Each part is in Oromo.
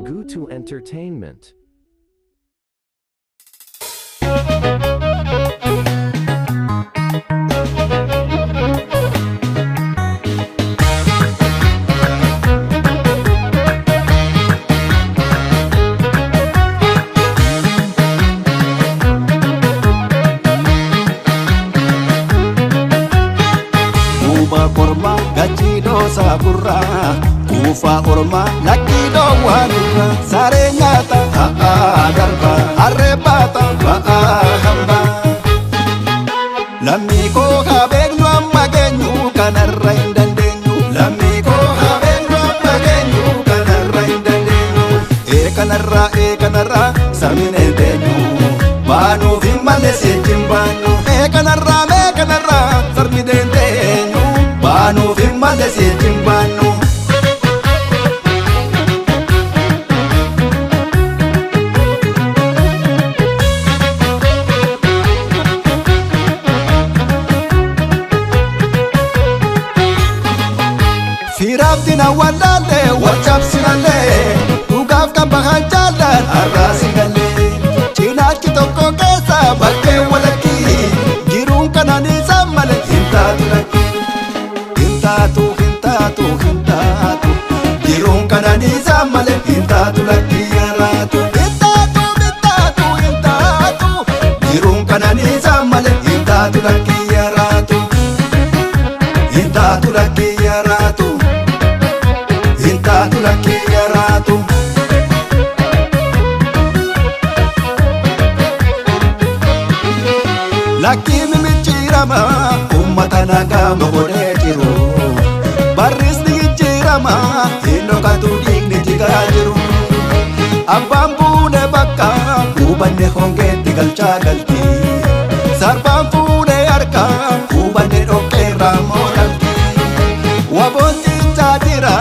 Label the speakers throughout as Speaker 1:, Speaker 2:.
Speaker 1: Gutu Entertainment.
Speaker 2: Korma gachi dosa burra kufa orma laki do wanura sare nyata darba arrebata hamba lammi ko habegnu amagenyu kanarra indandenyu lammi ko habegnu amagenyu kanarra indandenyu e kanarra samine denyu banu vimale sejimbanu e kanarra sarmine denyu banu vimale sejimbanu firabdina wallale wachapsinale ugaf kabahan jalan arrasigale cinachi tokko kesa bakke walaki girun kanani sammale hintatu girun kanani sammale hintatu laki yaratu girun kanani sammale hintatu laki yaratu hintatu laki yaratu hintatu laki yaratu laki mimichirama ummata nagama godhe jiru barrisni jirama hinokatu digni jigaa jiru abbaan fuune bakka hubanne hongeetti galchaa galti sarbaan fuune harka hubanne dhoqqeerraa moodalti waboontichaa jira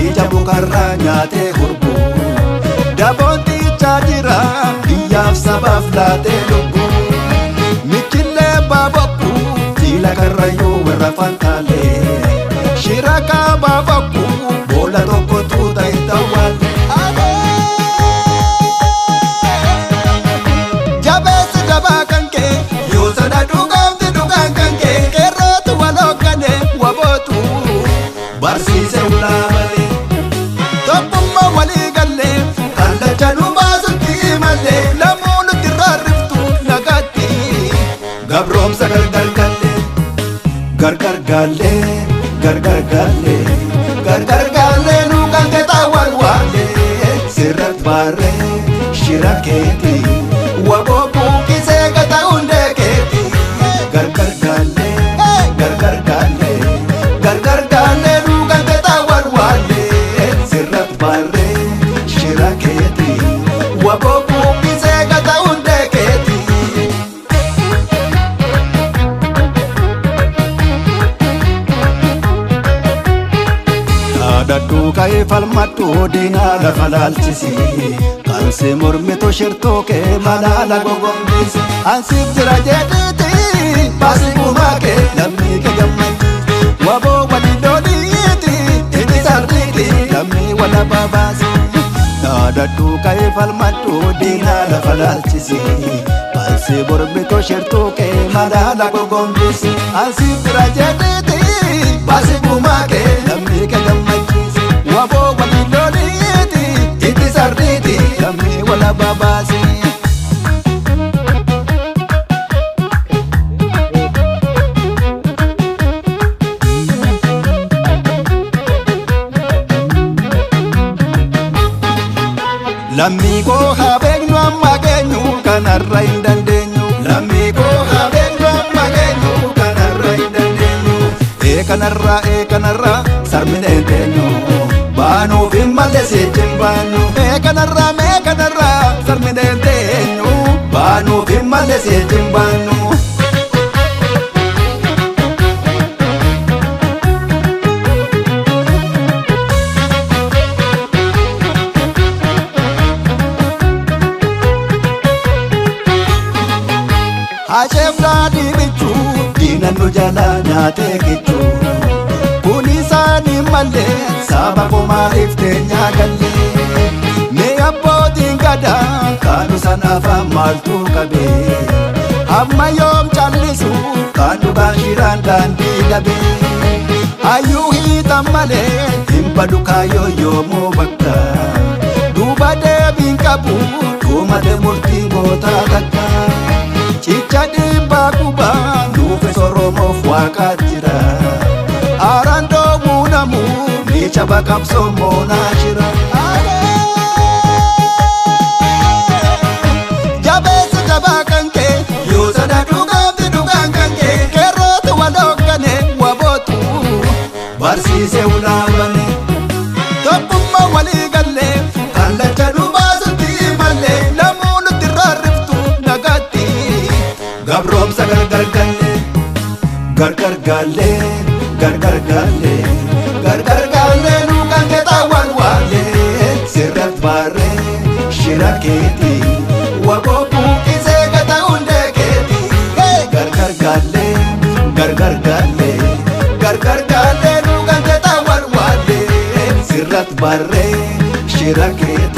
Speaker 2: ija mukarraa nyaatee gurgu daboontichaa jira biyyaaf sabaaf laatee lubbu michillee baabakku siila karrayyuu warra fantaalee shiraka baabakku boolla tokko tuuta hin tawwaalle jabeessi dabaa kan kee yoo sana dhugaamti dhugaan kan kee qeerrootu walooggane wabootu barsiise ulaa malee tokkummaa walii galle kallacha nu baasutti malee lamuu nutti raarriftu nagaatti gabroomsa gargar galle gargar galle nu kan keeta walwaale sirrat baare shira keeti waboo buukisee gata hundee keeti gargar galle nu kan keeta walwaale sirrat baare shira keeti waboo buukisee gata hundee keeti daddu ka'ee falmadhu diinaa lafa laalchisi kansi mormitu shirtuu kee malaala gogombisi ansiif jira jedhiiti baasikumaa kee lammii kee gammachiisi waboo waliin looliiti inni sarriiti lammii wala baabaasi daddu ka'ee falmadhu diinaa lafa laalchisi kansi mormitu shirtuu kee malaala gogombisi ansiif jira jedhiiti baasikumaa kee lammii kee gammachiisi waboo waliin looliiti itti sarriiti lammii wala baabaasi lammii koo haa beeknu amma geenyu kanarra hin dandeenyu lammii koo haa beeknu amma geenyu kanarra hin dandeenyu kanarra sarmine teenyu baanuuf hin malle siichin baanu kanarra sarmine teenyu baanuuf hin malle siichin baanu Hacheef daadhii bichuu diinannu jala nyaatee gichuu kun isaanii malee saba koo maaliif teenyaa gallee mee abbootiin gadaa kaanu sanaaf maaltu qabee amma yoom callisu kan dhugaan shiraan daandii dhabee hayyuu hiitan malee hin badu kaayyoo yoomuu bakka duuba deebiin qabu dhuumate murtiin gootaa takka cicha dhiibbaa qubaa nuufe soromoof waaqaat jira aaraan dhoomuu namuu miicha baqabsoo moonaa jira jabeessa jabaa kan kee yoo sada dhugaamti dhugaan kan kee keerrootu walooggane wabootu barsiise ulaabane tokkummaa walii gallee kallacha dhubaasutti malee namuu nutti rarriftu nagaatti gabroomsa gargar gallee gargar gallee gargar gallee gargar gallee nu kan keetaa walwaalee sirrat baarree shira keetii waboo buuqisee gata hundee keetii gargar gallee gargar gallee gargar gallee nu kan keetaa walwaalee sirrat baarree shira keetii